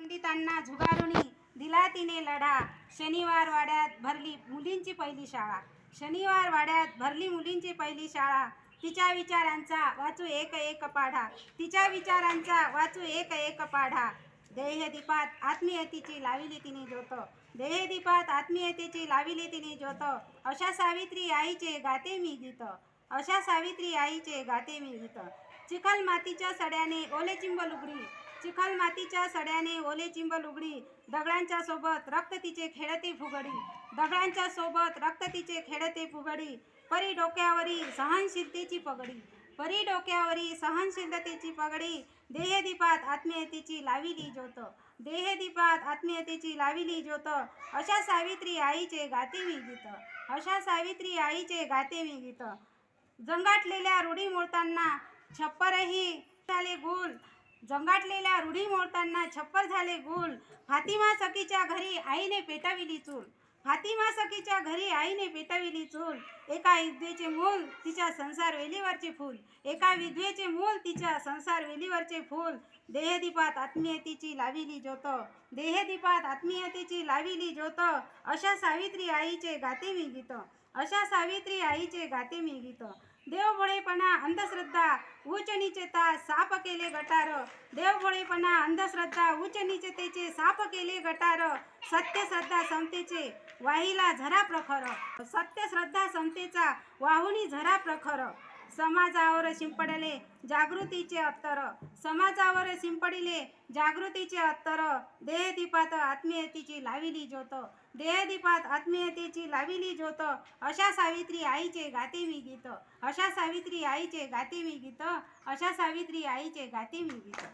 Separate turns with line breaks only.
पंडितांना झुगारुनी दिला तिने लढा. शनिवार वाड्यात भरली मुलींची पहिली शाळा. शनिवार वाड्यात भरली मुलींची पहिली शाळा. तिच्या विचारांचा वाचू एक एक पाढा. तिच्या विचारांचा वाचू एक एक पाढा. देहदीपात आत्मीयतेची लाविली तिने ज्योत. देहदीपात आत्मीयतेची लाविली तिने ज्योत. अशा सावित्री आईचे गाते मी गीत. अशा सावित्री आईचे गाते मी गीत. चिखल मातीच्या सड्याने ओले चिंब लुगडी. चिखल मातीच्या सड्याने ओले चिंब लुगडी. दगडांच्या सोबत रक्त तिचे खेळते फुगडी. दगडांच्या सोबत रक्त तिचे खेळते फुगडी. परी डोक्यावरी सहनशीलतेची पगडी. परी डोक्यावरी सहनशीलतेची पगडी. देहदीपात आत्मीयतेची लाविली ज्योत. देहदीपात आत्मीयतेची लाविली ज्योत. अशा सावित्री आईचे गाते मी गीत. अशा सावित्री आईचे गाते मी गीत. जंगाटलेल्या रूढी मोडताना छप्परही झाले गुल. जंगाटलेल्या रूढी मोडताना छप्पर झाले गुल. फातिमा सखीच्या घरी आईने पेटविली चूल. फातिमा सखीच्या घरी आईने पेटविली चूल. एका विधवेचे मूल तिच्या संसार वेलीवरचे फूल. एका विधवेचे मूल तिच्या संसार वेलीवरचे फूल. देहदीपात आत्मीयतेची लाविली ज्योत. देहदीपात आत्मीयतेची लाविली ज्योत. अशा सावित्री आईचे गाते मी गीत. अशा सावित्री आईचे गाते मी गीत. देवभोळेपणा अंधश्रद्धा उच्च नीचता साप केले गटार. देवभोळेपणा अंधश्रद्धा उच्च नीचतेचे साप केले गटार. सत्य श्रद्धा समतेचे वाहिला झरा प्रखर. सत्य श्रद्धा समतेचा वाहुनी झरा प्रखर. समाजावर शिंपडले जागृतीचे अत्तर. समाजावर शिंपडिले जागृतीचे अत्तर. देहदीपात आत्मीयतेची लाविली ज्योत. देहदीपात आत्मीयतेची लाविली ज्योत. अशा सावित्री आईचे गाते मी गीत. अशा सावित्री आईचे गाते मी गीत. अशा सावित्री आईचे गाते मी गीत.